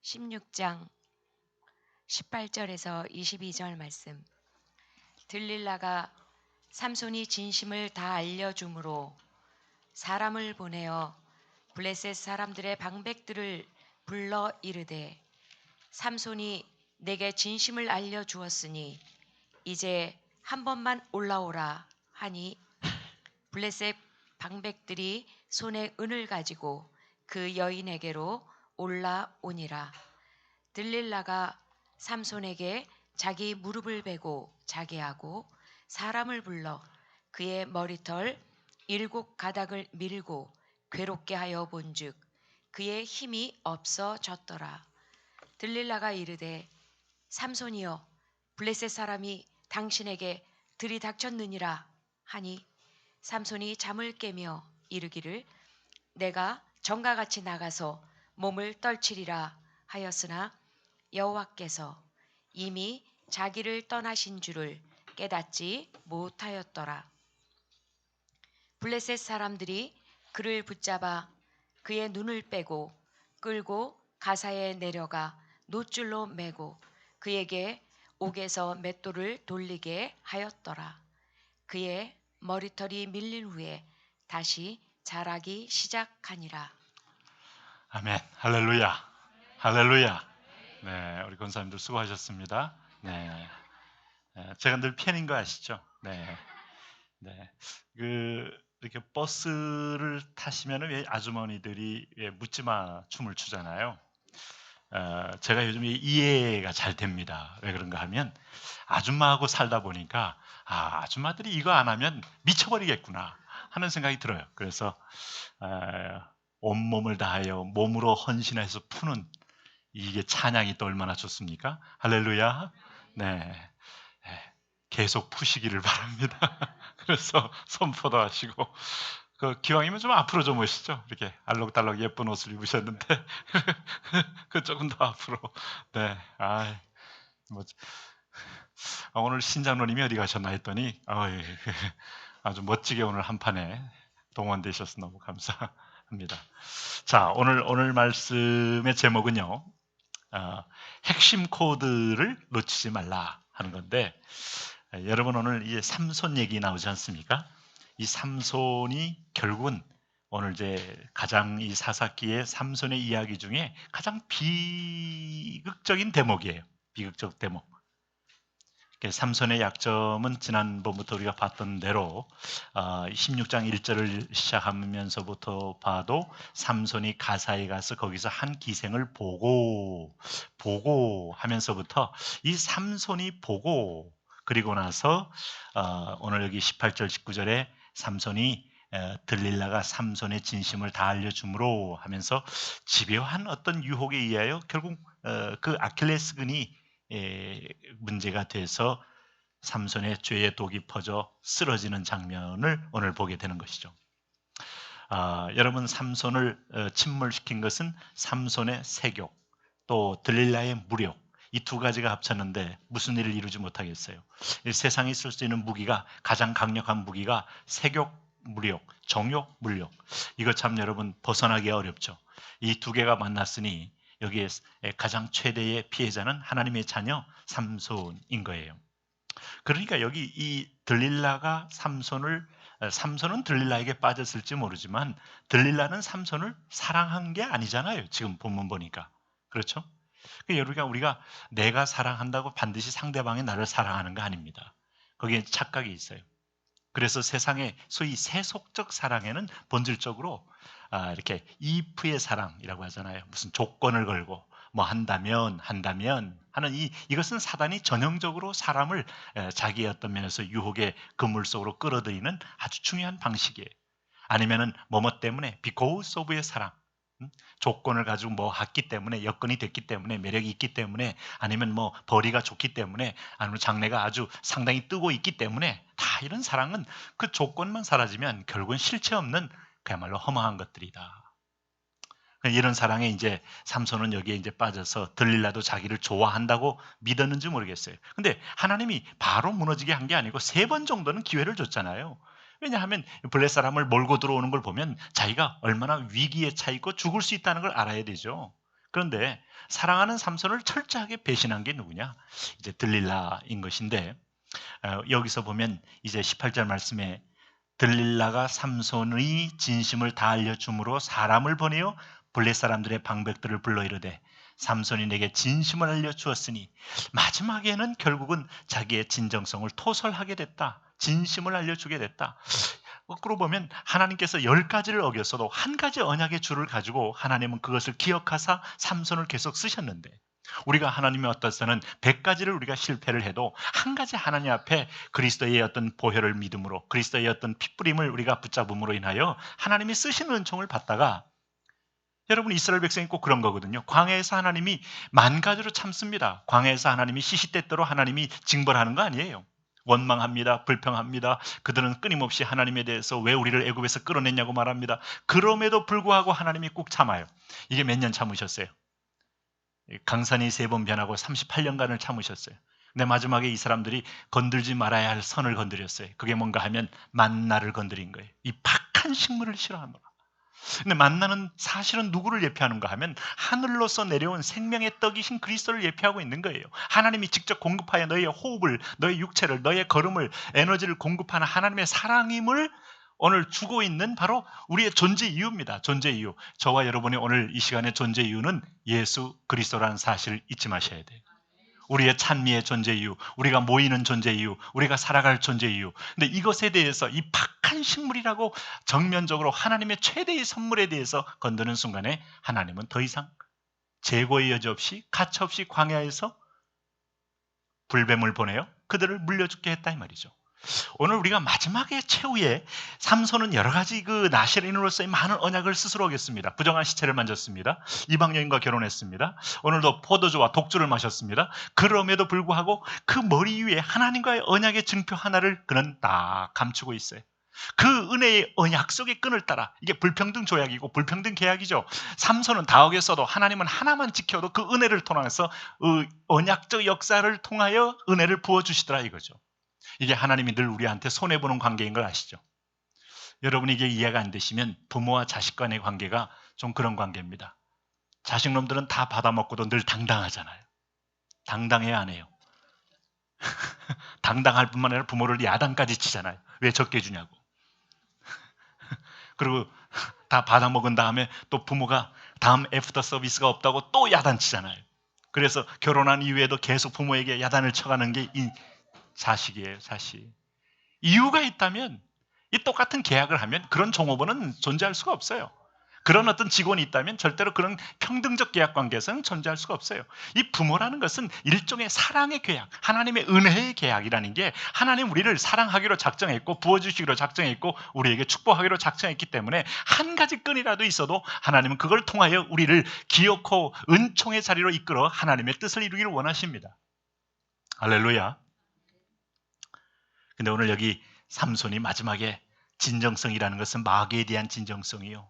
16장 18절에서 22절 말씀. 들릴라가 삼손이 진심을 다 알려줌으로 사람을 보내어 블레셋 사람들의 방백들을 불러 이르되, 삼손이 내게 진심을 알려주었으니 이제 한 번만 올라오라 하니, 블레셋 방백들이 손에 은을 가지고 그 여인에게로 올라오니라. 들릴라가 삼손에게 자기 무릎을 베고 자게 하고 사람을 불러 그의 머리털 7가닥을 밀고 괴롭게 하여 본즉 그의 힘이 없어졌더라. 들릴라가 이르되, 삼손이여, 블레셋 사람이 당신에게 들이닥쳤느니라 하니, 삼손이 잠을 깨며 이르기를, 내가 전과 같이 나가서 몸을 떨치리라 하였으나 여호와께서 이미 자기를 떠나신 줄을 깨닫지 못하였더라. 블레셋 사람들이 그를 붙잡아 그의 눈을 빼고 끌고 가사에 내려가 노줄로 매고 그에게 옥에서 맷돌을 돌리게 하였더라. 그의 머리털이 밀린 후에 다시 자라기 시작하니라. 아멘. 할렐루야. 할렐루야. 네, 우리 권사님들 수고하셨습니다. 네, 제가 늘 팬인 거 아시죠? 네, 네. 이렇게 버스를 타시면 왜 아주머니들이 왜 묻지마 춤을 추잖아요. 제가 요즘 이해가 잘 됩니다. 왜 그런가 하면 아줌마하고 살다 보니까 아줌마들이 이거 안 하면 미쳐버리겠구나 하는 생각이 들어요. 그래서 온몸을 다하여 몸으로 헌신해서 푸는 이게 찬양이 또 얼마나 좋습니까? 할렐루야. 네, 계속 푸시기를 바랍니다. 그래서 선포도 하시고 기왕이면 좀 앞으로 좀 오시죠. 이렇게 알록달록 예쁜 옷을 입으셨는데 그 조금 더 앞으로. 네, 뭐, 오늘 신장로님이 어디 가셨나 했더니 아주 멋지게 오늘 한 판에 동원되셔서 너무 감사합니다. 자, 오늘 말씀의 제목은요, 핵심 코드를 놓치지 말라 하는 건데, 여러분 오늘 이 삼손 얘기 나오지 않습니까? 이 삼손이 결국은 오늘 이제 가장 이 사사기의 삼손의 이야기 중에 가장 비극적인 대목이에요. 비극적 대목. 삼손의 약점은 지난번부터 우리가 봤던 대로 16장 1절을 시작하면서부터 봐도 삼손이 가사에 가서 거기서 한 기생을 보고 하면서부터 이 삼손이 보고, 그리고 나서 오늘 여기 18절 19절에 삼손이 들릴라가 삼손의 진심을 다 알려줌으로 하면서 집요한 어떤 유혹에 의하여 결국 그 아킬레스건이 문제가 돼서 삼손의 죄의 독이 퍼져 쓰러지는 장면을 오늘 보게 되는 것이죠. 여러분, 삼손을 침몰시킨 것은 삼손의 세욕, 또 들릴라의 무력, 이 두 가지가 합쳤는데 무슨 일을 이루지 못하겠어요. 세상에 있을 수 있는 무기가, 가장 강력한 무기가 세욕, 무력, 정욕, 물력. 이거 참 여러분 벗어나기가 어렵죠. 이 두 개가 만났으니 여기에 가장 최대의 피해자는 하나님의 자녀 삼손인 거예요. 그러니까 여기 이 들릴라가 삼손은 들릴라에게 빠졌을지 모르지만 들릴라는 삼손을 사랑한 게 아니잖아요. 지금 본문 보니까. 그렇죠? 그러니까 우리가 내가 사랑한다고 반드시 상대방이 나를 사랑하는 거 아닙니다. 거기에 착각이 있어요. 그래서 세상의 소위 세속적 사랑에는 본질적으로 이렇게 if의 사랑이라고 하잖아요. 무슨 조건을 걸고 뭐 한다면 하는 이것은 사단이 전형적으로 사람을 자기의 어떤 면에서 유혹의 그물 속으로 끌어들이는 아주 중요한 방식이에요. 아니면은 뭐뭐 때문에 because of의 사랑, 조건을 가지고 뭐 했기 때문에, 여건이 됐기 때문에, 매력이 있기 때문에, 아니면 뭐 벌이가 좋기 때문에, 아니면 장래가 아주 상당히 뜨고 있기 때문에, 다 이런 사랑은 그 조건만 사라지면 결국은 실체 없는 그야말로 허망한 것들이다. 이런 사랑에 이제 삼손은 여기에 이제 빠져서 들릴라도 자기를 좋아한다고 믿었는지 모르겠어요. 근데 하나님이 바로 무너지게 한 게 아니고 3번 정도는 기회를 줬잖아요. 왜냐하면 블레 사람을 몰고 들어오는 걸 보면 자기가 얼마나 위기에 처해 있고 죽을 수 있다는 걸 알아야 되죠. 그런데 사랑하는 삼손을 철저하게 배신한 게 누구냐? 이제 들릴라인 것인데, 여기서 보면 이제 18절 말씀에 들릴라가 삼손의 진심을 다 알려줌으로 사람을 보내어 블레 사람들의 방백들을 불러 이르되 삼손이 내게 진심을 알려주었으니, 마지막에는 결국은 자기의 진정성을 토설하게 됐다. 진심을 알려주게 됐다. 거꾸로 보면 하나님께서 10가지를 어겼어도 한 가지 언약의 줄을 가지고 하나님은 그것을 기억하사 삼손을 계속 쓰셨는데, 우리가 하나님의 어떤 때는 100가지를 우리가 실패를 해도 한 가지 하나님 앞에 그리스도의 어떤 보혈을 믿음으로, 그리스도의 어떤 핏부림을 우리가 붙잡음으로 인하여 하나님이 쓰시는 은총을 받다가, 여러분 이스라엘 백성이 꼭 그런 거거든요. 광야에서 하나님이 10,000가지로 참습니다. 광야에서 하나님이 시시때때로 하나님이 징벌하는 거 아니에요. 원망합니다. 불평합니다. 그들은 끊임없이 하나님에 대해서 왜 우리를 애굽에서 끌어냈냐고 말합니다. 그럼에도 불구하고 하나님이 꼭 참아요. 이게 몇 년 참으셨어요? 강산이 3번 변하고 38년간을 참으셨어요. 근데 마지막에 이 사람들이 건들지 말아야 할 선을 건드렸어요. 그게 뭔가 하면 만나를 건드린 거예요. 이 박한 식물을 싫어합니다. 근데 만나는 사실은 누구를 예표하는가 하면 하늘로서 내려온 생명의 떡이신 그리스도를 예표하고 있는 거예요. 하나님이 직접 공급하여 너희의 호흡을, 너희 육체를, 너희의 걸음을, 에너지를 공급하는 하나님의 사랑임을 오늘 주고 있는 바로 우리의 존재 이유입니다. 존재 이유. 저와 여러분이 오늘 이 시간의 존재 이유는 예수 그리스도라는 사실을 잊지 마셔야 돼요. 우리의 찬미의 존재 이유, 우리가 모이는 존재 이유, 우리가 살아갈 존재 이유. 근데 이것에 대해서 이 박한 식물이라고 정면적으로 하나님의 최대의 선물에 대해서 건드는 순간에 하나님은 더 이상 재고의 여지 없이 가차 없이 광야에서 불뱀을 보내요. 그들을 물려 죽게 했다 이 말이죠. 오늘 우리가 마지막에 최후에 삼손은 여러 가지 그 나시린으로서의 많은 언약을 스스로 어겼습니다. 부정한 시체를 만졌습니다. 이방 여인과 결혼했습니다. 오늘도 포도주와 독주를 마셨습니다. 그럼에도 불구하고 그 머리 위에 하나님과의 언약의 증표 하나를 그는 딱 감추고 있어요. 그 은혜의 약속의 끈을 따라, 이게 불평등 조약이고 불평등 계약이죠. 삼손은 다 어겼어도 하나님은 하나만 지켜도 그 은혜를 통해서 언약적 역사를 통하여 은혜를 부어주시더라 이거죠. 이게 하나님이 늘 우리한테 손해보는 관계인 걸 아시죠? 여러분 이게 이해가 안 되시면 부모와 자식 간의 관계가 좀 그런 관계입니다. 자식놈들은 다 받아먹고도 늘 당당하잖아요. 당당해야 안 해요. 당당할 뿐만 아니라 부모를 야단까지 치잖아요. 왜 적게 주냐고. 그리고 다 받아먹은 다음에 또 부모가 다음 애프터 서비스가 없다고 또 야단치잖아요. 그래서 결혼한 이후에도 계속 부모에게 야단을 쳐가는 게 이 자식이에요. 자식. 이유가 있다면, 이 똑같은 계약을 하면 그런 종업원은 존재할 수가 없어요. 그런 어떤 직원이 있다면 절대로 그런 평등적 계약 관계에서는 존재할 수가 없어요. 이 부모라는 것은 일종의 사랑의 계약, 하나님의 은혜의 계약이라는 게, 하나님 우리를 사랑하기로 작정했고 부어주시기로 작정했고 우리에게 축복하기로 작정했기 때문에 한 가지 끈이라도 있어도 하나님은 그걸 통하여 우리를 기어코 은총의 자리로 이끌어 하나님의 뜻을 이루기를 원하십니다. 할렐루야. 근데 오늘 여기 삼손이 마지막에 진정성이라는 것은 마귀에 대한 진정성이요,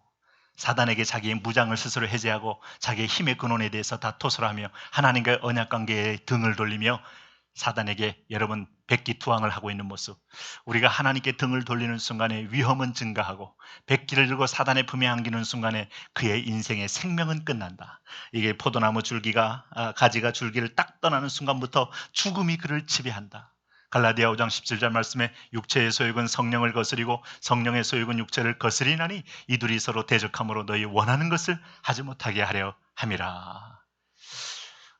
사단에게 자기의 무장을 스스로 해제하고 자기의 힘의 근원에 대해서 다 토설하며 하나님과의 언약관계에 등을 돌리며 사단에게 여러분 백기투항을 하고 있는 모습, 우리가 하나님께 등을 돌리는 순간에 위험은 증가하고 백기를 들고 사단의 품에 안기는 순간에 그의 인생의 생명은 끝난다. 이게 포도나무 줄기가 가지가 줄기를 딱 떠나는 순간부터 죽음이 그를 지배한다. 갈라디아 5장 17절 말씀에 육체의 소욕은 성령을 거스리고 성령의 소욕은 육체를 거스리나니 이둘이 서로 대적함으로 너희 원하는 것을 하지 못하게 하려 함이라.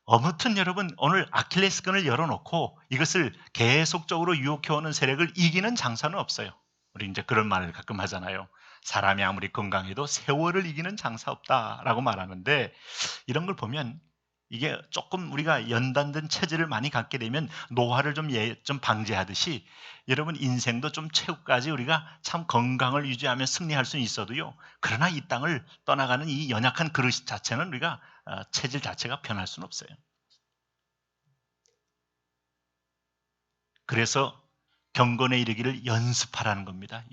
아무튼 여러분 오늘 아킬레스건을 열어놓고 이것을 계속적으로 유혹해오는 세력을 이기는 장사는 없어요. 우리 이제 그런 말을 가끔 하잖아요. 사람이 아무리 건강해도 세월을 이기는 장사 없다라고 말하는데, 이런 걸 보면 이게 조금 우리가 연단된 체질을 많이 갖게 되면 노화를 좀 방지하듯이 여러분 인생도 좀 최후까지 우리가 참 건강을 유지하며 승리할 수는 있어도요, 그러나 이 땅을 떠나가는 이 연약한 그릇 자체는 우리가 체질 자체가 변할 수는 없어요. 그래서 경건에 이르기를 연습하라는 겁니다.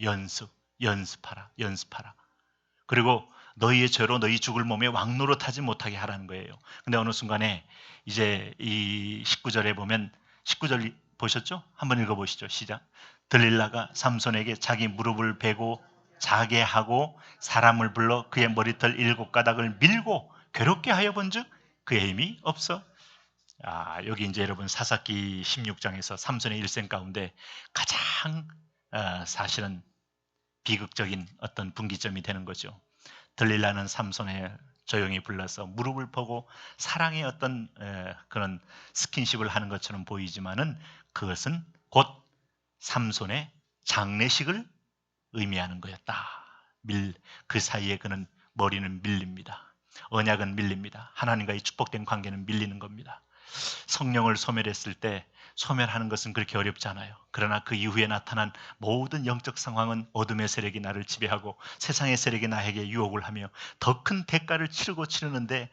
연습하라. 그리고 너희의 죄로 너희 죽을 몸에 왕노릇하지 못하게 하라는 거예요. 근데 어느 순간에 이제 이 19절에 보면, 19절 보셨죠? 한번 읽어보시죠. 시작. 들릴라가 삼손에게 자기 무릎을 베고 자게 하고 사람을 불러 그의 머리털 7가닥을 밀고 괴롭게 하여 본즉 그의 힘이 없어. 여기 이제 여러분 사사기 16장에서 삼손의 일생 가운데 가장 사실은 비극적인 어떤 분기점이 되는 거죠. 들릴라는 삼손에 조용히 불러서 무릎을 보고 사랑의 어떤 그런 스킨십을 하는 것처럼 보이지만은 그것은 곧 삼손의 장례식을 의미하는 거였다. 그 사이에 그는 머리는 밀립니다. 언약은 밀립니다. 하나님과의 축복된 관계는 밀리는 겁니다. 성령을 소멸했을 때 소멸하는 것은 그렇게 어렵지 않아요. 그러나 그 이후에 나타난 모든 영적 상황은 어둠의 세력이 나를 지배하고 세상의 세력이 나에게 유혹을 하며 더 큰 대가를 치르는데,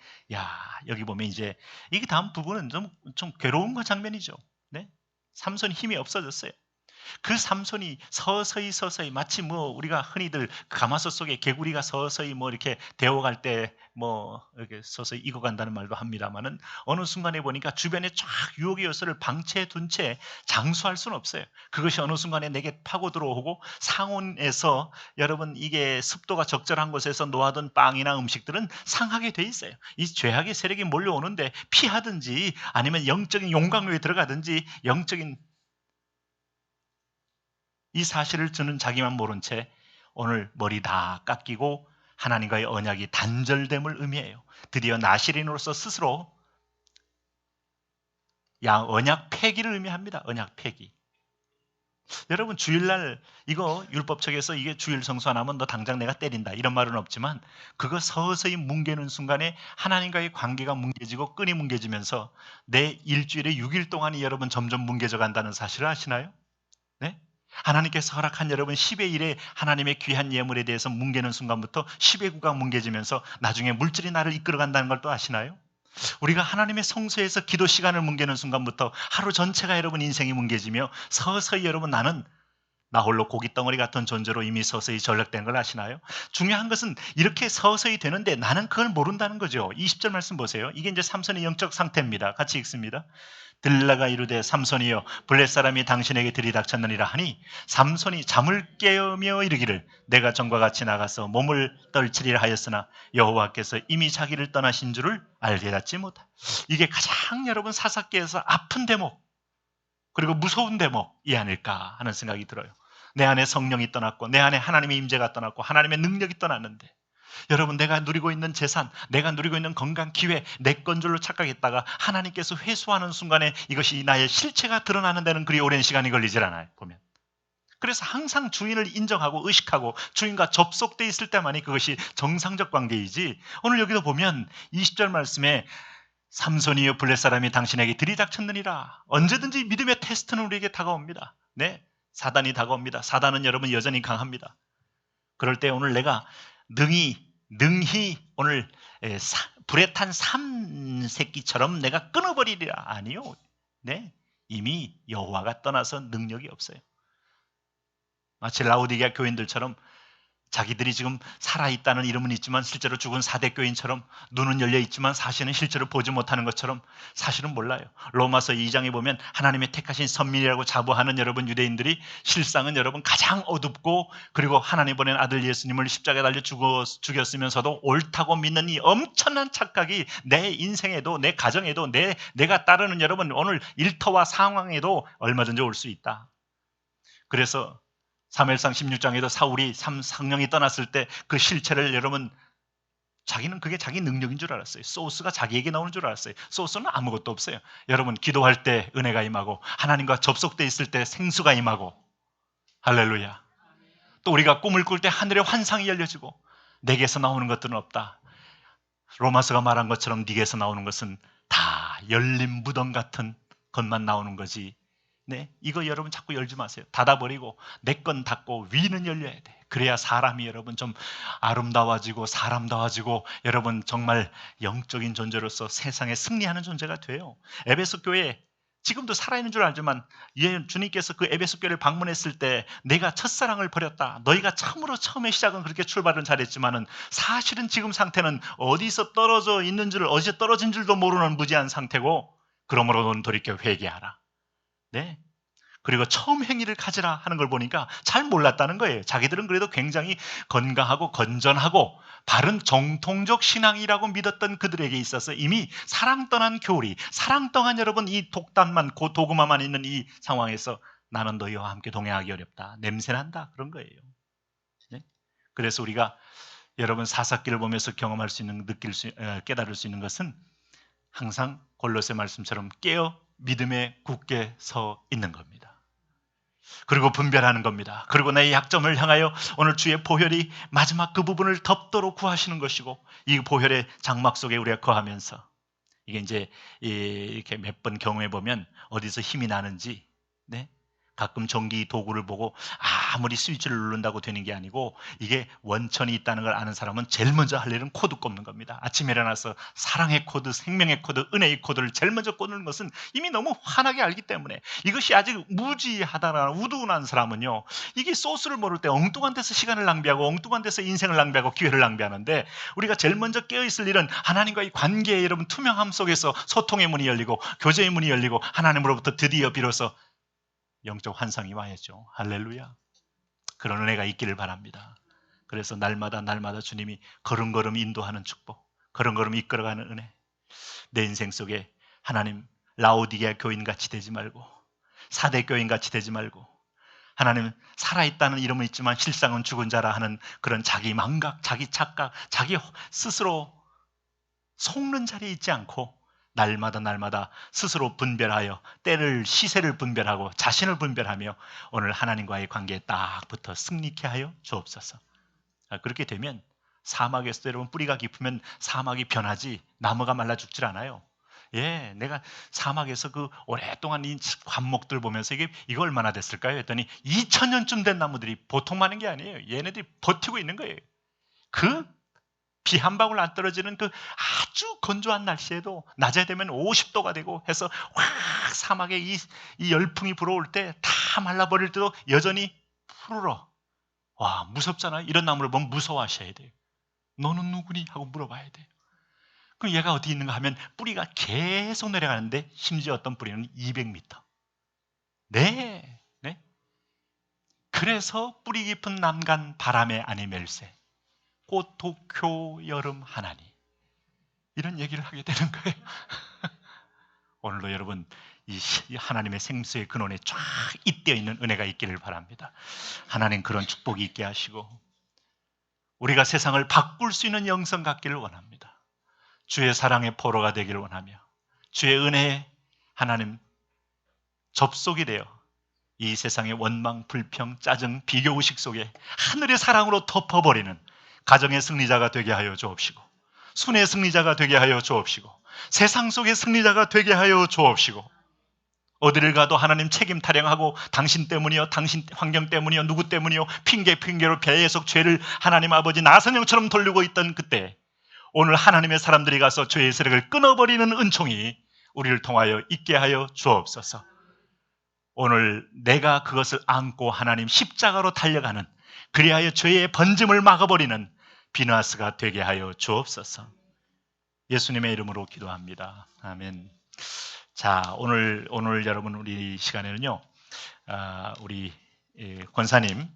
여기 보면 이제 이게 다음 부분은 좀 괴로운 거 장면이죠. 네? 삼손이 힘이 없어졌어요. 그 삼손이 서서히 마치 우리가 흔히들 가마솥 속에 개구리가 서서히 이렇게 데워갈 때 이렇게 서서히 익어간다는 말도 합니다만은 어느 순간에 보니까 주변에 쫙 유혹의 요소를 방치해 둔 채 장수할 수는 없어요. 그것이 어느 순간에 내게 파고 들어오고 상온에서 여러분 이게 습도가 적절한 곳에서 놓아둔 빵이나 음식들은 상하게 돼 있어요. 이 죄악의 세력이 몰려오는데 피하든지 아니면 영적인 용광로에 들어가든지 영적인 이 사실을 저는 자기만 모른 채 오늘 머리 다 깎이고 하나님과의 언약이 단절됨을 의미해요. 드디어 나시린으로서 스스로 언약 폐기를 의미합니다. 언약 폐기. 여러분 주일날 이거 율법책에서 이게 주일 성수 안 하면 너 당장 내가 때린다 이런 말은 없지만 그거 서서히 뭉개는 순간에 하나님과의 관계가 뭉개지고 끈이 뭉개지면서 내 일주일에 6일 동안이 여러분 점점 뭉개져 간다는 사실을 아시나요? 네? 하나님께서 허락한 여러분 10의 1에 하나님의 귀한 예물에 대해서 뭉개는 순간부터 10의 9가 뭉개지면서 나중에 물질이 나를 이끌어간다는 걸 또 아시나요? 우리가 하나님의 성소에서 기도 시간을 뭉개는 순간부터 하루 전체가 여러분 인생이 뭉개지며 서서히 여러분 나는 나 홀로 고깃덩어리 같은 존재로 이미 서서히 전락된 걸 아시나요? 중요한 것은 이렇게 서서히 되는데 나는 그걸 모른다는 거죠. 20절 말씀 보세요. 이게 이제 삼손의 영적 상태입니다. 같이 읽습니다. 들라가 이르되 삼손이여 블레 사람이 당신에게 들이닥쳤느니라 하니 삼손이 잠을 깨우며 이르기를 내가 전과 같이 나가서 몸을 떨치리라 하였으나 여호와께서 이미 자기를 떠나신 줄을 알게 하지 못하. 이게 가장 여러분 사사기에서 아픈 대목 그리고 무서운 대목이 아닐까 하는 생각이 들어요. 내 안에 성령이 떠났고 내 안에 하나님의 임재가 떠났고 하나님의 능력이 떠났는데 여러분 내가 누리고 있는 재산, 내가 누리고 있는 건강, 기회, 내 건 줄로 착각했다가 하나님께서 회수하는 순간에 이것이 나의 실체가 드러나는 데는 그리 오랜 시간이 걸리질 않아요. 보면. 그래서 항상 주인을 인정하고 의식하고 주인과 접속돼 있을 때만이 그것이 정상적 관계이지 오늘 여기도 보면 20절 말씀에 삼손이여 블레 사람이 당신에게 들이닥쳤느니라. 언제든지 믿음의 테스트는 우리에게 다가옵니다. 네, 사단이 다가옵니다. 사단은 여러분 여전히 강합니다. 그럴 때 오늘 내가 능히 오늘 불에 탄 삼새끼처럼 내가 끊어버리리라. 아니요. 네, 이미 여호와가 떠나서 능력이 없어요. 마치 라오디게아 교인들처럼 자기들이 지금 살아있다는 이름은 있지만 실제로 죽은 4대 교인처럼 눈은 열려있지만 사실은 실제로 보지 못하는 것처럼 사실은 몰라요. 로마서 2장에 보면 하나님의 택하신 선민이라고 자부하는 여러분 유대인들이 실상은 여러분 가장 어둡고 그리고 하나님 보낸 아들 예수님을 십자가에 달려 죽였으면서도 옳다고 믿는 이 엄청난 착각이 내 인생에도 내 가정에도 내가 따르는 여러분 오늘 일터와 상황에도 얼마든지 올 수 있다. 그래서 사무엘상 16장에도 사울이 성령이 떠났을 때 그 실체를 여러분 자기는 그게 자기 능력인 줄 알았어요. 소스가 자기에게 나오는 줄 알았어요. 소스는 아무것도 없어요. 여러분 기도할 때 은혜가 임하고 하나님과 접속돼 있을 때 생수가 임하고 할렐루야. 또 우리가 꿈을 꿀 때 하늘의 환상이 열려지고 내게서 나오는 것들은 없다. 로마서가 말한 것처럼 네게서 나오는 것은 다 열린 무덤 같은 것만 나오는 거지. 네, 이거 여러분 자꾸 열지 마세요. 닫아버리고 내 건 닫고 위는 열려야 돼. 그래야 사람이 여러분 좀 아름다워지고 사람다워지고 여러분 정말 영적인 존재로서 세상에 승리하는 존재가 돼요. 에베소 교회 지금도 살아있는 줄 알지만 주님께서 그 에베소 교회를 방문했을 때 내가 첫사랑을 버렸다. 너희가 처음의 시작은 그렇게 출발은 잘했지만은 사실은 지금 상태는 어디서 떨어져 있는 줄 어디서 떨어진 줄도 모르는 무지한 상태고 그러므로 너는 돌이켜 회개하라. 네. 그리고 처음 행위를 가지라 하는 걸 보니까 잘 몰랐다는 거예요. 자기들은 그래도 굉장히 건강하고 건전하고 바른 정통적 신앙이라고 믿었던 그들에게 있어서 이미 사랑 떠난 교리, 사랑 떠난 여러분 이 독단만 도구마만 있는 이 상황에서 나는 너희와 함께 동행하기 어렵다. 냄새난다. 그런 거예요. 네? 그래서 우리가 여러분 사사기를 보면서 경험할 수 있는, 깨달을 수 있는 것은 항상 골로새 말씀처럼 깨어 믿음에 굳게 서 있는 겁니다. 그리고 분별하는 겁니다. 그리고 나의 약점을 향하여 오늘 주의 보혈이 마지막 그 부분을 덮도록 구하시는 것이고, 이 보혈의 장막 속에 우리가 거하면서 이게 이제 이렇게 몇 번 경험해 보면 어디서 힘이 나는지, 네? 가끔 전기 도구를 보고 아무리 스위치를 누른다고 되는 게 아니고 이게 원천이 있다는 걸 아는 사람은 제일 먼저 할 일은 코드 꼽는 겁니다. 아침에 일어나서 사랑의 코드, 생명의 코드, 은혜의 코드를 제일 먼저 꽂는 것은 이미 너무 환하게 알기 때문에, 이것이 아직 무지하다나 우둔한 사람은요, 이게 소스를 모를 때 엉뚱한 데서 시간을 낭비하고 엉뚱한 데서 인생을 낭비하고 기회를 낭비하는데, 우리가 제일 먼저 깨어있을 일은 하나님과의 관계의 여러분 투명함 속에서 소통의 문이 열리고 교제의 문이 열리고 하나님으로부터 드디어 비로소 영적 환상이 와야죠. 할렐루야. 그런 은혜가 있기를 바랍니다. 그래서 날마다 주님이 걸음걸음 인도하는 축복, 걸음걸음 이끌어가는 은혜, 내 인생 속에 하나님 라오디게아 교인같이 되지 말고 사대 교인같이 되지 말고, 하나님 살아있다는 이름은 있지만 실상은 죽은 자라 하는 그런 자기 망각, 자기 착각, 자기 스스로 속는 자리에 있지 않고 날마다 스스로 분별하여 때를, 시세를 분별하고 자신을 분별하며 오늘 하나님과의 관계에 딱 붙어 승리케 하여 주옵소서. 그렇게 되면 사막에서도 여러분 뿌리가 깊으면 사막이 변하지 나무가 말라 죽질 않아요. 예, 내가 사막에서 그 오랫동안 이 관목들 보면서 이거 얼마나 됐을까요? 했더니 2000년쯤 된 나무들이 보통 많은 게 아니에요. 얘네들이 버티고 있는 거예요. 그 비 한 방울 안 떨어지는 그 아주 건조한 날씨에도 낮에 되면 50도가 되고 해서 확 사막에 이 열풍이 불어올 때 다 말라버릴 때도 여전히 푸르러. 와, 무섭잖아요. 이런 나무를 보면 무서워하셔야 돼요. 너는 누구니? 하고 물어봐야 돼요. 그럼 얘가 어디 있는가 하면 뿌리가 계속 내려가는데 심지어 어떤 뿌리는 200m. 네. 네. 그래서 뿌리 깊은 남간 바람에 아니 멜세. 꽃독효 여름 하나니, 이런 얘기를 하게 되는 거예요. 오늘도 여러분 이 하나님의 생수의 근원에 쫙 잇대어 있는 은혜가 있기를 바랍니다. 하나님 그런 축복이 있게 하시고 우리가 세상을 바꿀 수 있는 영성 갖기를 원합니다. 주의 사랑의 포로가 되기를 원하며 주의 은혜에 하나님 접속이 되어 이 세상의 원망, 불평, 짜증, 비교의식 속에 하늘의 사랑으로 덮어버리는 가정의 승리자가 되게 하여 주옵시고, 순의 승리자가 되게 하여 주옵시고, 세상 속의 승리자가 되게 하여 주옵시고, 어디를 가도 하나님 책임 타령하고 당신 때문이요, 당신 환경 때문이요, 누구 때문이요, 핑계로 계속 죄를 하나님 아버지 나선형처럼 돌리고 있던 그때 오늘 하나님의 사람들이 가서 죄의 세력을 끊어버리는 은총이 우리를 통하여 있게 하여 주옵소서. 오늘 내가 그것을 안고 하나님 십자가로 달려가는, 그리하여 죄의 번짐을 막아버리는 비나스가 되게 하여 주옵소서. 예수님의 이름으로 기도합니다. 아멘. 자, 오늘 여러분 우리 시간에는요, 우리 권사님,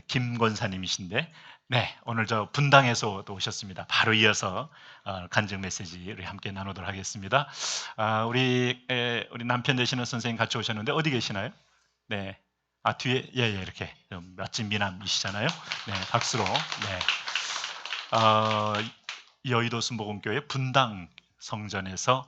김 권사님이신데, 네, 오늘 저 분당에서 또 오셨습니다. 바로 이어서 간증 메시지를 함께 나누도록 하겠습니다. 우리 남편 되시는 선생님 같이 오셨는데 어디 계시나요? 네, 뒤에 예 이렇게 멋진 미남이시잖아요. 네, 박수로. 네, 여의도 순복음교회 분당 성전에서